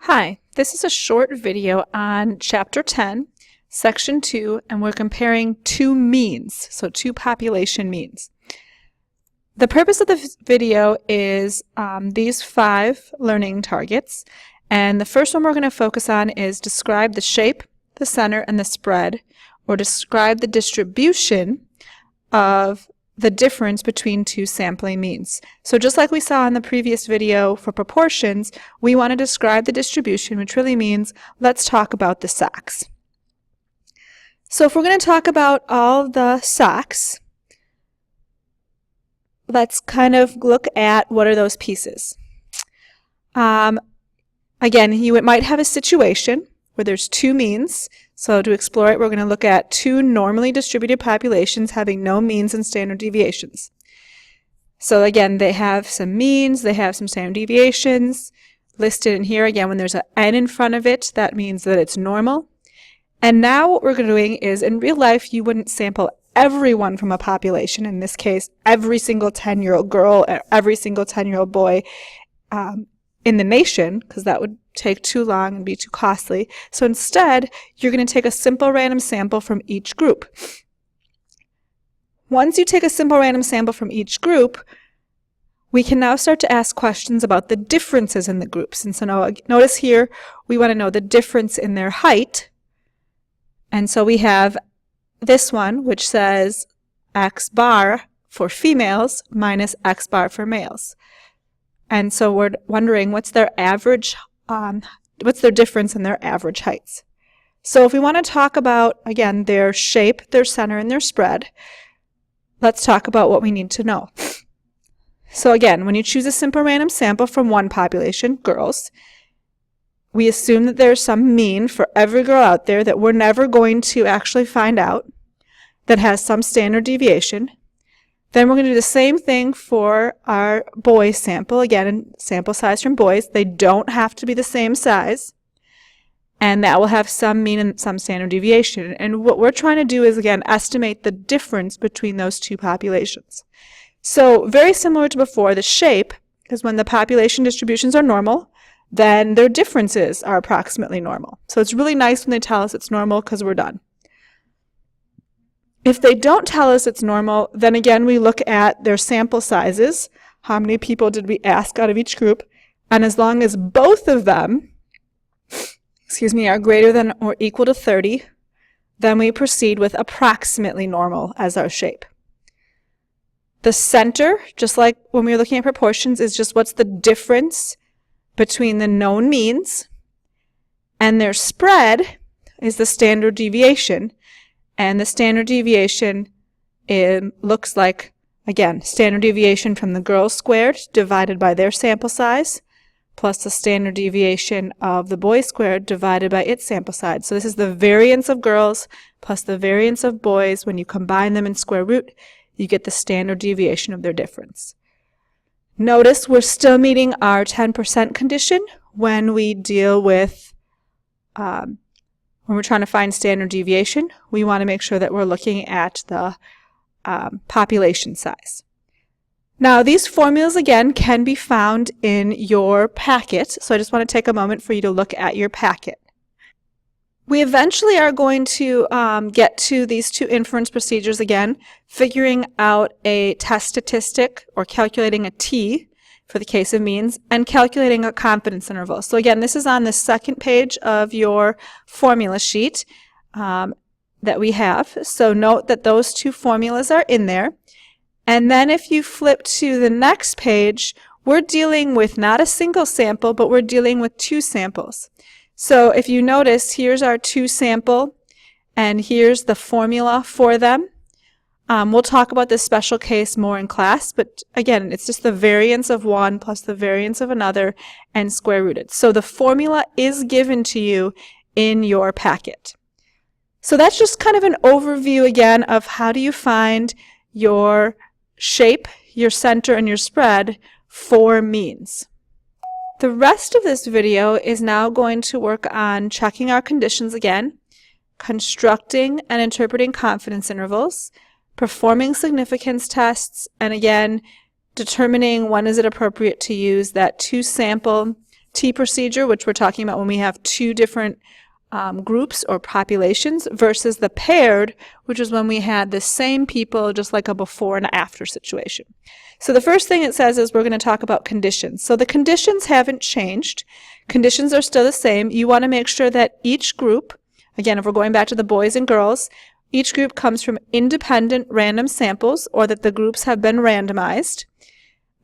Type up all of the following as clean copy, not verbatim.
Hi, this is a short video on Chapter 10, Section 2, and we're comparing two means, so two population means. The purpose of the video is these 5 learning targets, and the first one we're going to focus on is describe the shape, the center, and the spread, or describe the distribution of the difference between two sampling means. So just like we saw in the previous video for proportions, we want to describe the distribution, which really means let's talk about the socks. So if we're going to talk about all the socks, let's kind of look at what are those pieces. Again, you might have a situation where there's two means. So to explore it, we're going to look at two normally distributed populations having no means and standard deviations. So again, they have some means, they have some standard deviations listed in here. Again, when there's an n in front of it, that means that it's normal. And now what we're doing is, in real life, you wouldn't sample everyone from a population, in this case, every single 10-year-old girl, every single 10-year-old boy in the nation, because that would take too long and be too costly. So instead, you're going to take a simple random sample from each group. Once you take a simple random sample from each group, we can now start to ask questions about the differences in the groups. And so now, notice here, we want to know the difference in their height. And so we have this one, which says X bar for females minus X bar for males. And so we're wondering what's their average, what's their difference in their average heights. So if we want to talk about, again, their shape, their center, and their spread, let's talk about what we need to know. So again, when you choose a simple random sample from one population, girls, we assume that there's some mean for every girl out there that we're never going to actually find out that has some standard deviation. Then we're going to do the same thing for our boy sample. Again, sample size from boys. They don't have to be the same size. And that will have some mean and some standard deviation. And what we're trying to do is, again, estimate the difference between those two populations. So very similar to before, the shape is when the population distributions are normal, then their differences are approximately normal. So it's really nice when they tell us it's normal because we're done. If they don't tell us it's normal, then again we look at their sample sizes. How many people did we ask out of each group? And as long as both of them, are greater than or equal to 30, then we proceed with approximately normal as our shape. The center, just like when we were looking at proportions, is just what's the difference between the known means, and their spread is the standard deviation. And the standard deviation looks like, again, standard deviation from the girls squared divided by their sample size, plus the standard deviation of the boys squared divided by its sample size. So this is the variance of girls plus the variance of boys. When you combine them in square root, you get the standard deviation of their difference. Notice we're still meeting our 10% condition when we deal with when we're trying to find standard deviation. We want to make sure that we're looking at the population size. Now, these formulas, again, can be found in your packet, so I just want to take a moment for you to look at your packet. We eventually are going to get to these two inference procedures again, figuring out a test statistic or calculating a t for the case of means, and calculating a confidence interval. So again, this is on the second page of your formula sheet that we have. So note that those two formulas are in there. And then if you flip to the next page, we're dealing with not a single sample, but we're dealing with two samples. So if you notice, here's our two sample, and here's the formula for them. We'll talk about this special case more in class, but again, it's just the variance of one plus the variance of another and square rooted. So the formula is given to you in your packet. So that's just kind of an overview again of how do you find your shape, your center, and your spread for means. The rest of this video is now going to work on checking our conditions again, constructing and interpreting confidence intervals, performing significance tests, and again, determining when is it appropriate to use that two sample T procedure, which we're talking about when we have two different groups or populations, versus the paired, which is when we had the same people, just like a before and after situation. So the first thing it says is we're going to talk about conditions. So the conditions haven't changed. Conditions are still the same. You want to make sure that each group, again, if we're going back to the boys and girls, each group comes from independent random samples, or that the groups have been randomized.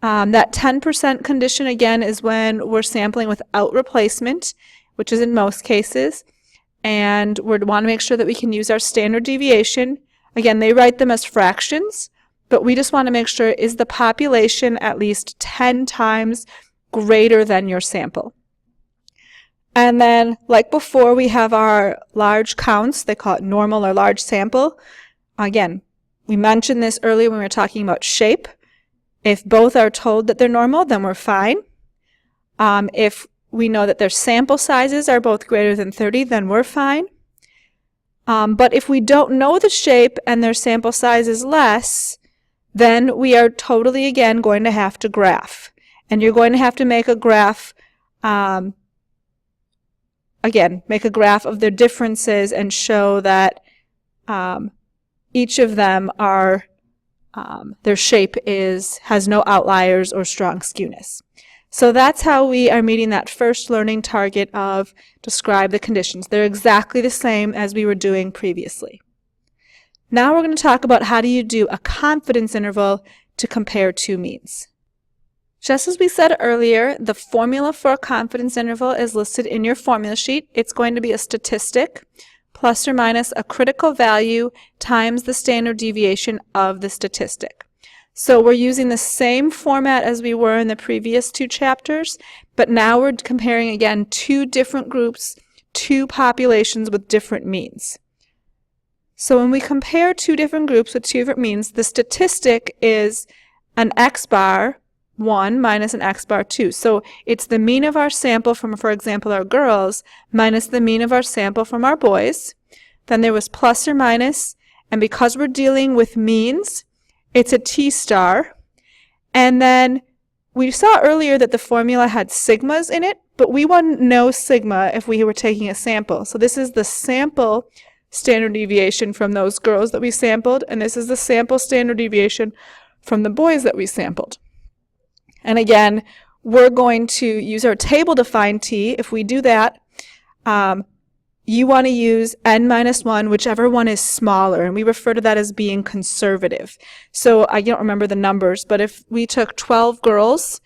That 10% condition, again, is when we're sampling without replacement, which is in most cases. And we want to make sure that we can use our standard deviation. Again, they write them as fractions, but we just want to make sure, is the population at least 10 times greater than your sample? And then, like before, we have our large counts. They call it normal or large sample. Again, we mentioned this earlier when we were talking about shape. If both are told that they're normal, then we're fine. If we know that their sample sizes are both greater than 30, then we're fine. But if we don't know the shape and their sample size is less, then we are totally, again, going to have to graph. And you're going to have to make a graph, again, make a graph of their differences and show that each of them are, their shape has no outliers or strong skewness. So that's how we are meeting that first learning target of describe the conditions. They're exactly the same as we were doing previously. Now we're going to talk about how do you do a confidence interval to compare two means. Just as we said earlier, the formula for a confidence interval is listed in your formula sheet. It's going to be a statistic plus or minus a critical value times the standard deviation of the statistic. So we're using the same format as we were in the previous two chapters, but now we're comparing again two different groups, two populations with different means. So when we compare two different groups with two different means, the statistic is an x bar 1 minus an x bar 2. So it's the mean of our sample from, for example, our girls minus the mean of our sample from our boys. Then there was plus or minus, and because we're dealing with means, it's a T star. And then we saw earlier that the formula had sigmas in it, but we wouldn't know sigma if we were taking a sample. So this is the sample standard deviation from those girls that we sampled, and this is the sample standard deviation from the boys that we sampled. And again, we're going to use our table to find T. If we do that, you want to use n minus 1, whichever one is smaller, and we refer to that as being conservative. So I don't remember the numbers, but if we took 12 girls,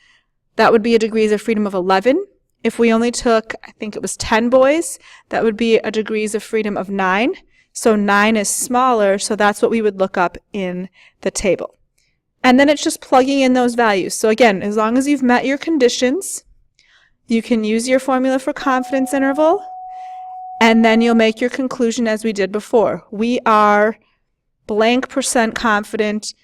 that would be a degrees of freedom of 11. If we only took, I think it was 10 boys, that would be a degrees of freedom of 9. So 9 is smaller, so that's what we would look up in the table. And then it's just plugging in those values. So again, as long as you've met your conditions, you can use your formula for confidence interval, and then you'll make your conclusion as we did before. We are blank % confident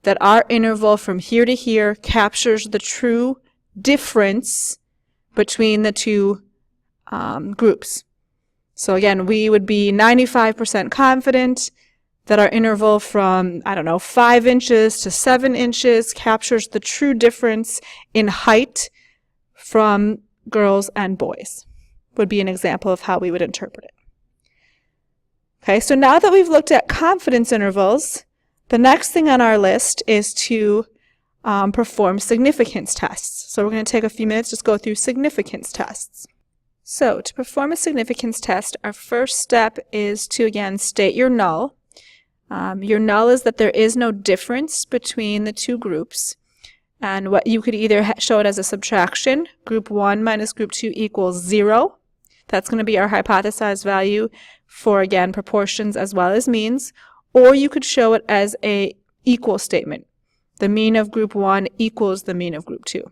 that our interval from here to here captures the true difference between the two groups. So again, we would be 95% confident that our interval from, 5 inches to 7 inches captures the true difference in height from girls and boys. Would be an example of how we would interpret it. Okay, so now that we've looked at confidence intervals, the next thing on our list is to perform significance tests. So we're going to take a few minutes to just go through significance tests. So to perform a significance test, our first step is to, again, state your null. Your null is that there is no difference between the two groups. And what you could either show it as a subtraction, group 1 minus group 2 equals 0. That's going to be our hypothesized value for, again, proportions as well as means. Or you could show it as a equal statement. The mean of group 1 equals the mean of group 2.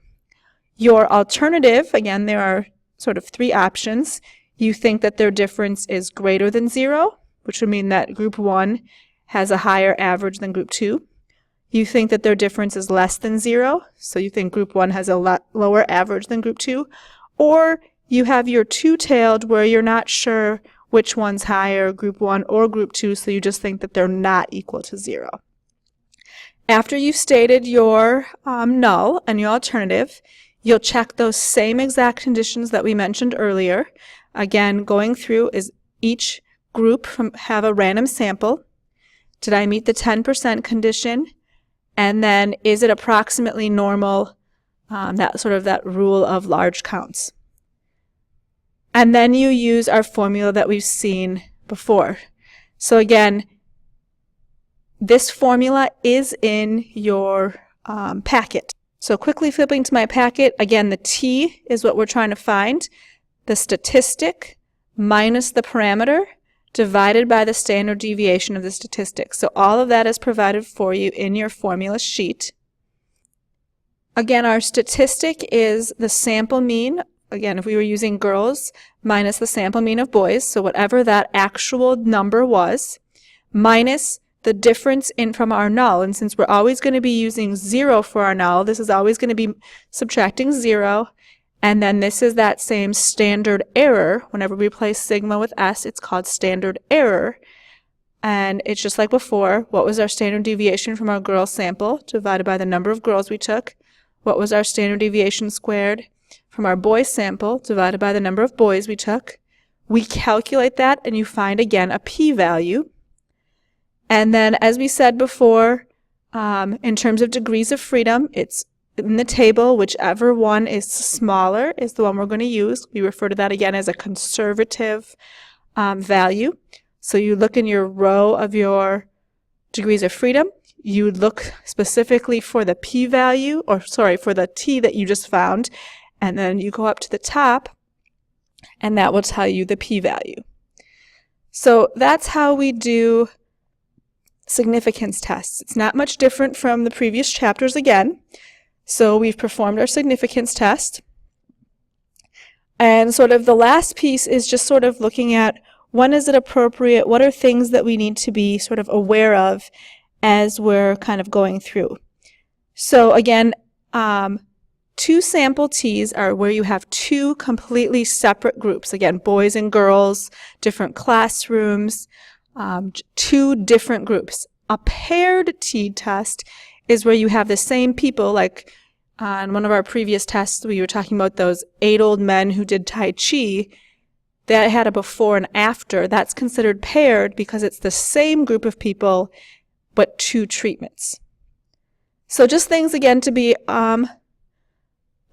Your alternative, again, there are sort of 3 options. You think that their difference is greater than 0, which would mean that group 1 has a higher average than group 2. You think that their difference is less than 0, so you think group 1 has a lower average than group 2. Or you have your two-tailed where you're not sure which one's higher, group 1 or group 2, so you just think that they're not equal to 0. After you've stated your null and your alternative, You'll check those same exact conditions that we mentioned earlier. Again, going through is each group have a random sample. Did I meet the 10% condition? And then is it approximately normal? That rule of large counts. And then you use our formula that we've seen before. So again, this formula is in your packet. So quickly flipping to my packet, again, the t is what we're trying to find. The statistic minus the parameter divided by the standard deviation of the statistic. So all of that is provided for you in your formula sheet. Again, our statistic is the sample mean, again, if we were using girls, minus the sample mean of boys, so whatever that actual number was, minus the difference from our null. And since we're always going to be using 0 for our null, this is always going to be subtracting 0. And then this is that same standard error. Whenever we replace sigma with s, it's called standard error. And it's just like before. What was our standard deviation from our girl sample divided by the number of girls we took? What was our standard deviation squared from our boy sample divided by the number of boys we took? We calculate that and you find again a p-value. And then as we said before, in terms of degrees of freedom, it's in the table, whichever one is smaller is the one we're going to use. We refer to that again as a conservative value. So you look in your row of your degrees of freedom, you look specifically for the p-value, for the t that you just found, and then you go up to the top, and that will tell you the p-value. So that's how we do significance tests. It's not much different from the previous chapters again. So we've performed our significance test. And sort of the last piece is just sort of looking at when is it appropriate, what are things that we need to be sort of aware of as we're kind of going through. So again, 2 sample T's are where you have 2 completely separate groups. Again, boys and girls, different classrooms, 2 different groups. A paired T test is where you have the same people, like on one of our previous tests we were talking about those 8 old men who did Tai Chi, that had a before and after. That's considered paired because it's the same group of people but 2 treatments. So just things again to be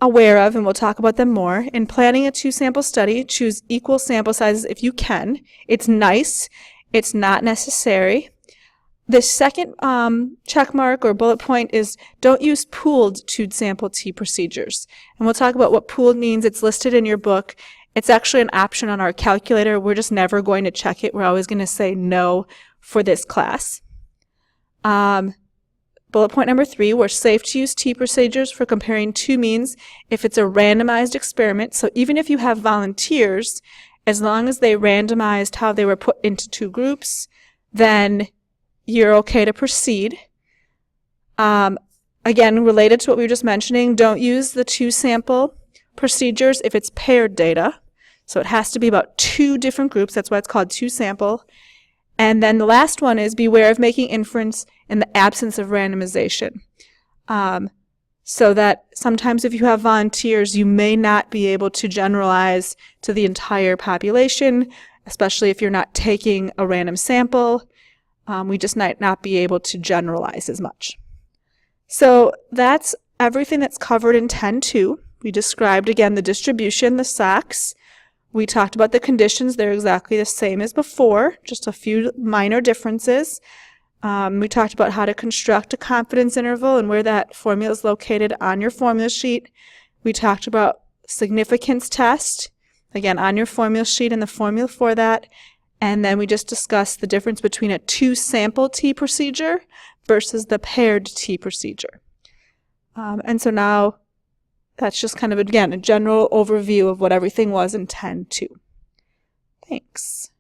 aware of, and we'll talk about them more. In planning a 2-sample study, choose equal sample sizes if you can. It's nice. It's not necessary. The second check mark or bullet point is don't use pooled 2-sample T procedures. And we'll talk about what pooled means. It's listed in your book. It's actually an option on our calculator. We're just never going to check it. We're always going to say no for this class. Bullet point number 3, we're safe to use T procedures for comparing 2 means if it's a randomized experiment. So even if you have volunteers, as long as they randomized how they were put into 2 groups, then you're okay to proceed. Again, related to what we were just mentioning, don't use the 2-sample procedures if it's paired data. So it has to be about 2 different groups. That's why it's called 2-sample. And then the last one is beware of making inference in the absence of randomization. So that sometimes if you have volunteers, you may not be able to generalize to the entire population, especially if you're not taking a random sample. We just might not be able to generalize as much. So that's everything that's covered in 10.2. We described again the distribution, the SOCs. We talked about the conditions. They're exactly the same as before, just a few minor differences. We talked about how to construct a confidence interval and where that formula is located on your formula sheet. We talked about significance test, again on your formula sheet and the formula for that. And then we just discussed the difference between a 2-sample T procedure versus the paired T procedure. And so now that's just kind of, again, a general overview of what everything was in 10.2. Thanks.